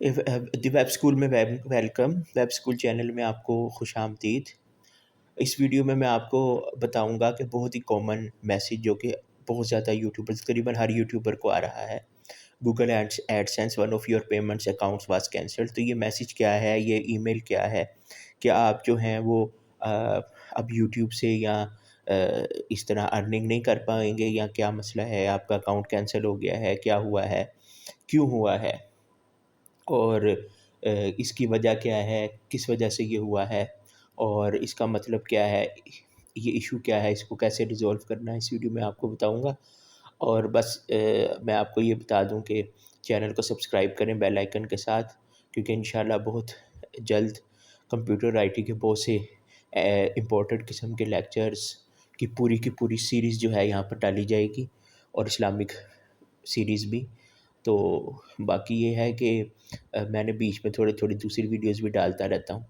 The web school में welcome. Web school channel में आपको खुशामदीद। इस वीडियो में मैं आपको बताऊंगा कि बहुत ही कॉमन मैसेज जो कि बहुत ज़्यादा यूट्यूबर्स, तकरीबन हर यूट्यूबर को आ रहा है। Google AdSense one of your payments accounts was cancelled. तो ये मैसेज क्या है, ये ईमेल क्या है? क्या आप जो हैं वो अ, अब यूट्यूब से या इस तरह अर्निंग नहीं कर पाएंगे, या क्या मसला है? आपका अकाउंट कैंसिल हो गया है, क्या हुआ है, क्यों हुआ है, और इसकी वजह क्या है, किस वजह से ये हुआ है, और इसका मतलब क्या है, ये इशू क्या है, इसको कैसे रिज़ॉल्व करना है, इस वीडियो में आपको बताऊंगा। और बस मैं आपको ये बता दूं कि चैनल को सब्सक्राइब करें बेल आइकन के साथ, क्योंकि इंशाल्लाह बहुत जल्द कंप्यूटर आईटी के बहुत से इम्पोर्टेंट किस्म के लेक्चर्स की पूरी सीरीज़ जो है यहाँ पर डाली जाएगी, और इस्लामिक सीरीज़ भी। तो बाकी ये है कि मैंने बीच में थोड़ी थोड़ी दूसरी वीडियोस भी डालता रहता हूँ,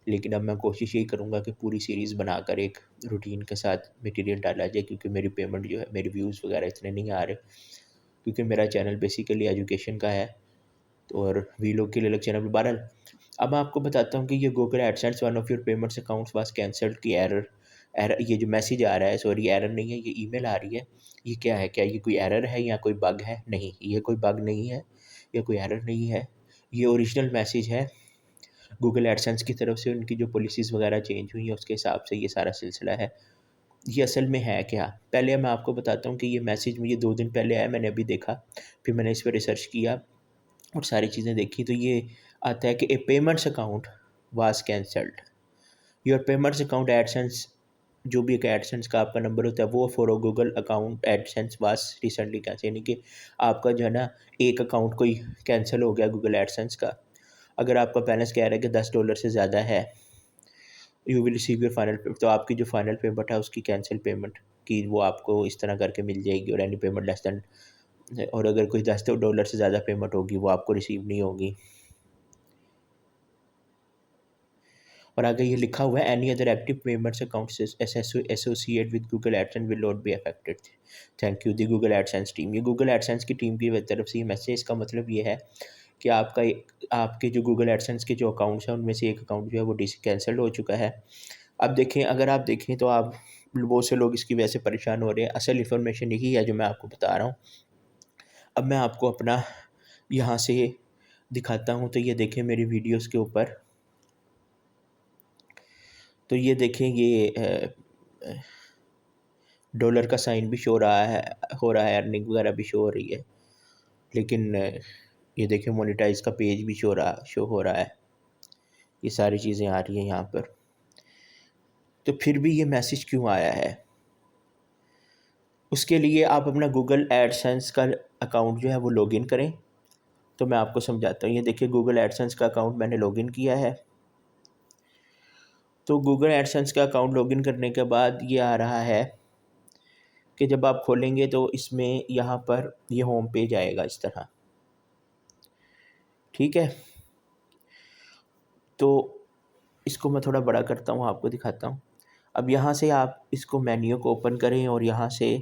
लेकिन अब मैं कोशिश यही करूँगा कि पूरी सीरीज़ बनाकर एक रूटीन के साथ मटेरियल डाला जाए, क्योंकि मेरी पेमेंट जो है, मेरे व्यूज़ वगैरह इतने नहीं आ रहे, क्योंकि मेरा चैनल बेसिकली एजुकेशन का है। तो और वीलॉग के लिए अलग चैनल। बहरहाल, अब मैं आपको बताता हूँ कि ये Google AdSense one of your payments accounts was cancelled की एरर ये जो मैसेज आ रहा है, सॉरी एरर नहीं है, ये ईमेल आ रही है। ये क्या है? क्या ये कोई एरर है या कोई बग है? नहीं, ये कोई बग नहीं है, ये कोई एरर नहीं है। ये ओरिजिनल मैसेज है गूगल एडसेंस की तरफ से। उनकी जो पॉलिसीज़ वगैरह चेंज हुई हैं उसके हिसाब से ये सारा सिलसिला है। ये असल में है क्या? पहले मैं आपको बताता हूँ कि ये मैसेज मुझे 2 दिन पहले आया, मैंने अभी देखा, फिर मैंने इस पर रिसर्च किया और सारी चीज़ें देखी। तो ये आता है कि a payments account was cancelled. Your payments account AdSense, जो भी एक एडसेंस का आपका नंबर होता है वो for Google account AdSense was recently cancel, यानी कि आपका जो है ना एक अकाउंट कोई कैंसिल हो गया गूगल एडसेंस का। अगर आपका बैलेंस कह रहा है कि $10 से ज़्यादा है, you will receive your final payment, तो आपकी जो फाइनल पेमेंट है उसकी कैंसिल पेमेंट की वो आपको इस तरह करके मिल जाएगी। और एनी पेमेंट लेस दैन, और अगर कोई $10 से ज़्यादा पेमेंट होगी वो आपको रिसीव नहीं होगी। और आगे ये लिखा हुआ है, any other active payments accounts associate with Google AdSense will not be affected. Thank you the Google AdSense team. ये गूगल एडसेंस की टीम की तरफ से ये मैसेज, इसका मतलब ये है कि आपके जो गूगल एडसेंस के जो अकाउंट्स हैं उनमें से एक अकाउंट जो है वो कैंसिल हो चुका है। अब देखें, अगर आप देखें तो आप बहुत से लोग इसकी वजह से परेशान हो रहे हैं। असल इन्फॉर्मेशन यही है जो मैं आपको बता रहा हूँ। अब मैं आपको अपना यहाँ से दिखाता हूँ। तो ये देखें मेरी वीडियोस के ऊपर, तो ये देखें ये डॉलर का साइन भी शो रहा है, हो रहा है, अर्निंग वगैरह भी शो हो रही है, लेकिन ये देखें मोनेटाइज का पेज भी शो हो रहा है। ये सारी चीज़ें आ रही हैं यहाँ पर। तो फिर भी ये मैसेज क्यों आया है? उसके लिए आप अपना गूगल एडसेंस का अकाउंट जो है वो लॉगिन करें। तो मैं आपको समझाता हूँ। ये देखिए गूगल एडसेंस का अकाउंट मैंने लॉगिन किया है। तो गूगल एडसेंस का अकाउंट लॉगिन करने के बाद ये आ रहा है कि जब आप खोलेंगे तो इसमें यहाँ पर ये होम पेज आएगा इस तरह, ठीक है। तो इसको मैं थोड़ा बड़ा करता हूँ, आपको दिखाता हूँ। अब यहाँ से आप इसको मेन्यू को ओपन करें और यहाँ से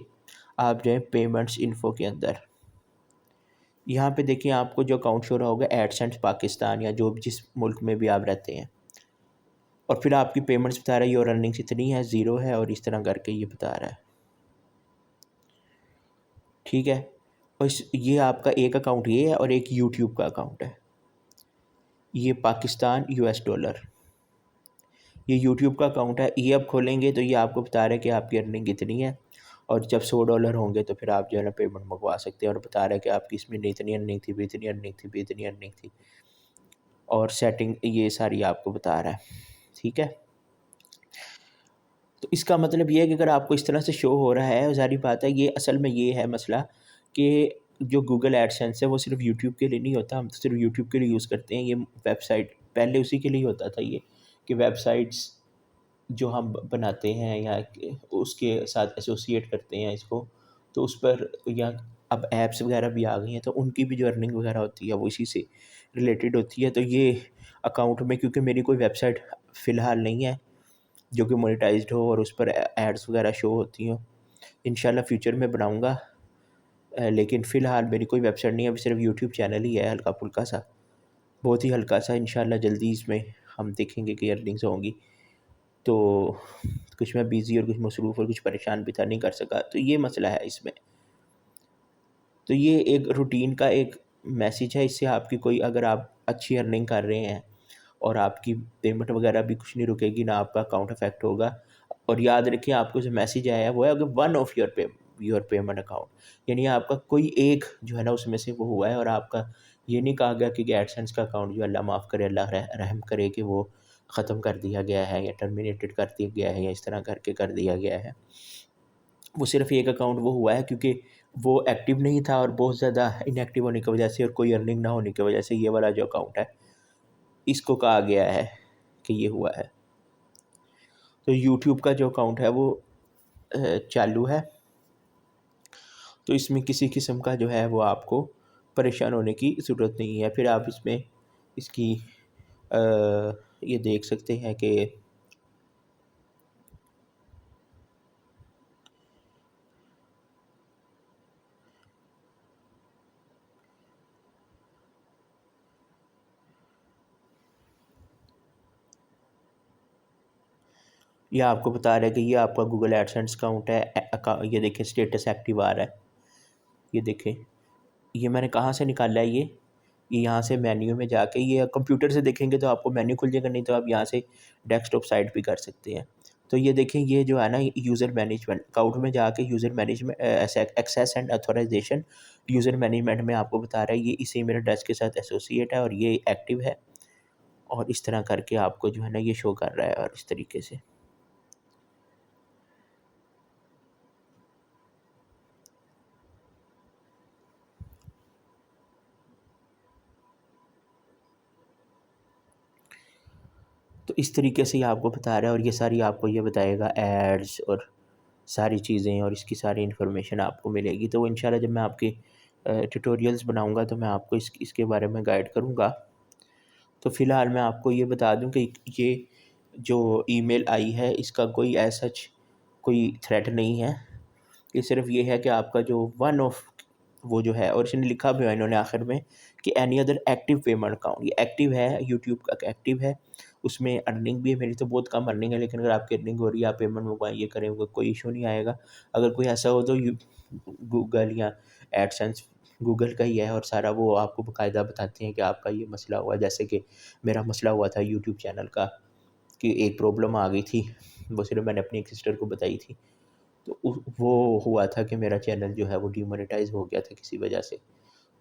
आप जाएँ पेमेंट्स इन्फो के अंदर। यहाँ पे देखिए आपको जो अकाउंट शो रहा होगा एडसेंस पाकिस्तान, या जो जिस मुल्क में भी आप रहते हैं, और फिर आपकी पेमेंट्स बता रहा है योर अर्निंग्स इतनी है, ज़ीरो है, और इस तरह करके ये बता रहा है, ठीक है। और ये आपका एक अकाउंट ये है, और एक यूट्यूब का अकाउंट है, ये पाकिस्तान $, ये यूट्यूब का अकाउंट है। ये अब खोलेंगे तो ये आपको बता रहा है कि आपकी अर्निंग कितनी है, और जब $100 होंगे तो फिर आप जो है ना पेमेंट मंगवा सकते हैं। और बता रहा है कि आपकी इसमें इतनी अर्निंग थी, भी इतनी अर्निंग थी, भी इतनी अर्निंग थी, और सेटिंग ये सारी आपको बता रहा है, ठीक है। तो इसका मतलब ये है कि अगर आपको इस तरह से शो हो रहा है, ज़ाहिर बात है, ये असल में ये है मसला कि जो गूगल एडसेंस है वो सिर्फ यूट्यूब के लिए नहीं होता। हम तो सिर्फ यूट्यूब के लिए यूज़ करते हैं। ये वेबसाइट पहले उसी के लिए होता था, ये कि वेबसाइट्स जो हम बनाते हैं या उसके साथ एसोसिएट करते हैं इसको, तो उस पर, या अब ऐप्स वगैरह भी आ गई हैं तो उनकी भी जो अर्निंग वगैरह होती है वो इसी से रिलेटेड होती है। तो ये अकाउंट में, क्योंकि मेरी कोई वेबसाइट फ़िलहाल नहीं है जो कि मोनेटाइज्ड हो और उस पर एड्स वगैरह शो होती हों, इंशाल्लाह फ्यूचर में बनाऊंगा, लेकिन फ़िलहाल मेरी कोई वेबसाइट नहीं है, अभी सिर्फ यूट्यूब चैनल ही है हल्का फुल्का सा। बहुत ही हल्का सा, इंशाल्लाह जल्दी इसमें हम देखेंगे कि अर्निंग्स होंगी। तो कुछ मैं बिज़ी और कुछ मसरूफ़ और कुछ परेशान भी था, नहीं कर सका, तो ये मसला है इसमें। तो ये एक रूटीन का एक मैसेज है, इससे आपकी कोई, अगर आप अच्छी अर्निंग कर रहे हैं और आपकी पेमेंट वगैरह भी कुछ नहीं रुकेगी, ना आपका अकाउंट अफेक्ट होगा। और याद रखिए, आपको जो मैसेज आया है वो है अगर one of your payment account, यानी आपका कोई एक जो है ना उसमें से वो हुआ है, और आपका ये नहीं कहा गया कि एडसेंस का अकाउंट जो अल्लाह माफ़ करे, अल्लाह रहम करे, कि वो ख़त्म कर दिया गया है या टर्मिनेटेड कर दिया गया है या इस तरह करके कर दिया गया है। वो सिर्फ़ एक अकाउंट वो हुआ है क्योंकि वो एक्टिव नहीं था, और बहुत ज़्यादा इनएक्टिव होने की वजह से और कोई अर्निंग ना होने की वजह से ये वाला जो अकाउंट है, इसको कहा गया है कि ये हुआ है। तो यूट्यूब का जो अकाउंट है वो चालू है, तो इसमें किसी किस्म का जो है वो आपको परेशान होने की ज़रूरत नहीं है। फिर आप इसमें इसकी अ, ये देख सकते हैं कि ये आपको बता रहा है कि ये आपका गूगल एडसेंस अकाउंट है। ये देखें, स्टेटस एक्टिव आ रहा है, ये देखें। ये मैंने कहाँ से निकाला है ये यहाँ से मेन्यू में जाके, ये कंप्यूटर से देखेंगे तो आपको मेन्यू खुल जाएगा, नहीं तो आप यहाँ से डेस्कटॉप साइट भी कर सकते हैं। तो ये देखें, ये जो है ना यूज़र मैनेजमेंट अकाउंट में जाके user management access and authorisation, user management में आपको बता रहा है ये इस ईमेल एड्रेस के साथ एसोसिएट है और ये एक्टिव है, और इस तरह करके आपको जो है ना ये शो कर रहा है, और इस तरीके से। तो इस तरीके से ये आपको बता रहा है, और ये सारी आपको ये बताएगा एड्स और सारी चीज़ें, और इसकी सारी इन्फॉर्मेशन आपको मिलेगी। तो इंशाल्लाह जब मैं आपके ट्यूटोरियल्स बनाऊँगा तो मैं आपको इसके बारे में गाइड करूँगा। तो फ़िलहाल मैं आपको ये बता दूँ कि ये जो ईमेल आई है इसका कोई एज़ सच कोई थ्रेट नहीं है। ये सिर्फ़ ये है कि आपका जो वन ऑफ वो जो है, और इसने लिखा भी है इन्होंने आखिर में कि any other active payment account, ये एक्टिव है, यूट्यूब का एक्टिव है, उसमें अर्निंग भी है। मेरी तो बहुत कम अर्निंग है, लेकिन अगर आपकी अर्निंग हो रही है, आप पेमेंट मंगवाएँ, ये करें, वो कोई इशू नहीं आएगा। अगर कोई ऐसा हो तो गूगल या एडसेंस गूगल का ही है, और सारा वो आपको बाकायदा बताते हैं कि आपका ये मसला हुआ। जैसे कि मेरा मसला हुआ था यूट्यूब चैनल का, कि एक प्रॉब्लम आ गई थी, वो सिर्फ़ मैंने अपनी एक सिस्टर को बताई थी। तो वो हुआ था कि मेरा चैनल जो है वो डिमोनेटाइज़ हो गया था किसी वजह से।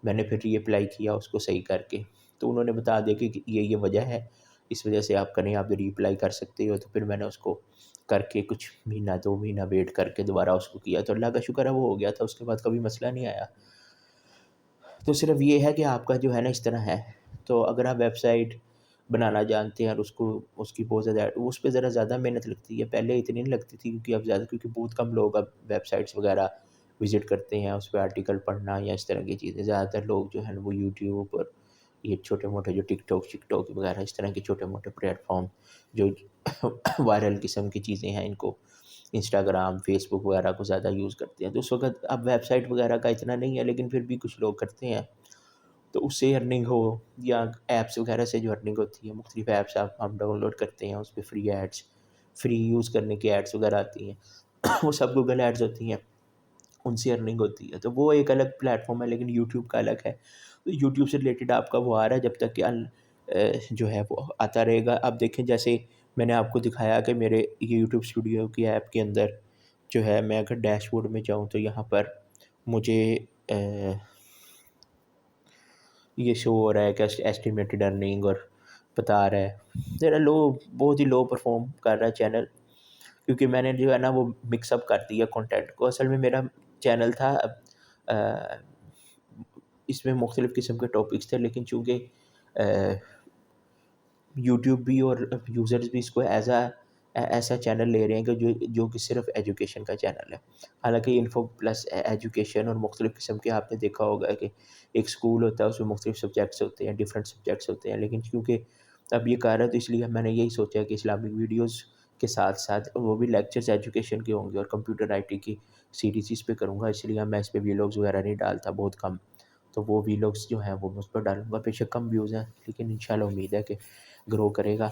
मैंने फिर रीअप्लाई किया उसको सही करके, तो उन्होंने बता दिया कि ये वजह है, इस वजह से आप करें, आप रीअप्लाई कर सकते हो। तो फिर मैंने उसको करके कुछ महीना 2 महीना वेट करके दोबारा उसको किया, तो अल्लाह का शुक्र है वो हो गया था, उसके बाद कभी मसला नहीं आया। तो सिर्फ़ ये है कि आपका जो है ना इस तरह है। तो अगर आप वेबसाइट बनाना जानते हैं और उसको उसकी बहुत ज़्यादा उस पे ज़रा ज़्यादा मेहनत लगती है, पहले इतनी नहीं लगती थी, क्योंकि अब ज़्यादा, क्योंकि बहुत कम लोग अब वेबसाइट्स वगैरह विज़िट करते हैं, उस पे आर्टिकल पढ़ना या इस तरह की चीज़ें। ज़्यादातर लोग जो है ना वो यूट्यूब और ये छोटे-मोटे जो टिकटॉक शिकटॉक वगैरह इस तरह के छोटे-मोटे प्लेटफ़ॉर्म जो वायरल किस्म की चीज़ें हैं, इनको इंस्टाग्राम, फ़ेसबुक वगैरह को ज़्यादा यूज़ करते हैं। तो उस वक़्त अब वेबसाइट वगैरह का इतना नहीं है, लेकिन फिर भी कुछ लोग करते हैं। तो उससे अर्निंग हो, या ऐप्स वगैरह से जो अर्निंग होती है, मुख्तलिफ़ ऐप्स आप हम डाउनलोड करते हैं, उस पे फ्री एड्स, फ्री यूज़ करने की एड्स वगैरह आती हैं। वो सब गूगल एड्स होती हैं, उनसे अर्निंग होती है। तो वो एक अलग प्लेटफ़ॉर्म है, लेकिन यूट्यूब का अलग है। तो यूट्यूब से रिलेटेड आपका वो आ रहा है, जब तक कि जो है वो आता रहेगा। अब देखें, जैसे मैंने आपको दिखाया कि मेरे ये यूट्यूब स्टूडियो की ऐप के अंदर जो है, मैं अगर डैशबोर्ड में जाऊँ तो यहाँ पर मुझे अ ये शो हो रहा है कि एस्टिमेटेड अर्निंग, और बता रहा है ज़रा लो, बहुत ही लो परफॉर्म कर रहा है चैनल, क्योंकि मैंने जो है ना वो मिक्सअप कर दिया कंटेंट को। असल में मेरा चैनल था, अ, इसमें मुख्तलिफ़ किस्म के टॉपिक्स थे, लेकिन चूँकि यूट्यूब भी और यूज़र्स भी इसको ऐसा चैनल ले रहे हैं कि जो कि सिर्फ़ एजुकेशन का चैनल है। हालाँकि इन्फो प्लस एजुकेशन और मुख्तलिफ़ किस्म के, आपने देखा होगा कि एक स्कूल होता है, उसमें मुख्तलिफ़ सब्जेक्ट्स होते हैं, डिफरेंट सब्जेक्ट्स होते हैं। लेकिन क्योंकि अब ये कर रहा है, तो इसलिए मैंने यही सोचा कि इस्लामिक वीडियोज़ के साथ-साथ वो भी लेक्चर्स एजुकेशन के होंगे, और कंप्यूटर आईटी की सीरीज़ इस पे करूँगा, इसलिए मैं इस पे व्लॉग्स वगैरह नहीं डालता, बहुत कम। तो वो वीलॉग्स जो हैं वो मैं उस पर डालूँगा। बेशक कम व्यूज़ हैं, लेकिन इंशाल्लाह उम्मीद है कि ग्रो करेगा।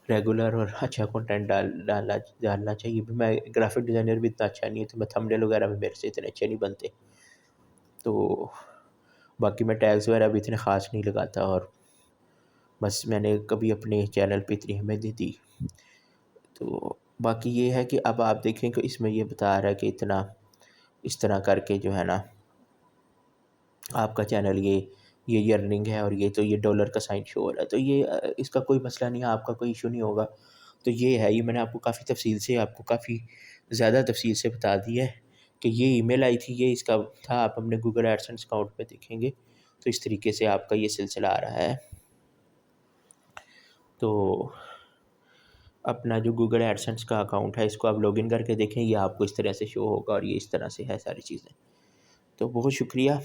रेगुलर और अच्छा कंटेंट डालना डालना चाहिए। भी मैं ग्राफ़िक डिज़ाइनर भी इतना अच्छा नहीं है, तो मैं थंबनेल वगैरह भी मेरे से इतने अच्छे नहीं बनते। तो बाकी मैं टैग्स वगैरह भी इतने ख़ास नहीं लगाता, और बस मैंने कभी अपने चैनल पे इतनी अहमियत नहीं दी। तो बाकी ये है कि अब आप देखें कि इसमें ये बता रहा है कि इतना इस तरह करके जो है ना, आपका चैनल ये अर्निंग है, और ये तो ये डॉलर का साइन शो हो रहा है। तो ये इसका कोई मसला नहीं है, आपका कोई इशू नहीं होगा। तो ये है, ये मैंने आपको काफ़ी तफ़सील से, आपको काफ़ी ज़्यादा तफ़सील से बता दिया है कि ये ईमेल आई थी, ये इसका था। आप अपने गूगल एडसेंस अकाउंट में देखेंगे तो इस तरीके से आपका ये सिलसिला आ रहा है। तो अपना जो गूगल एडसेंस का अकाउंट है, इसको आप लॉगिन करके देखें, ये आपको इस तरह से शो होगा, और ये इस तरह से है सारी चीज़ें। तो बहुत शुक्रिया।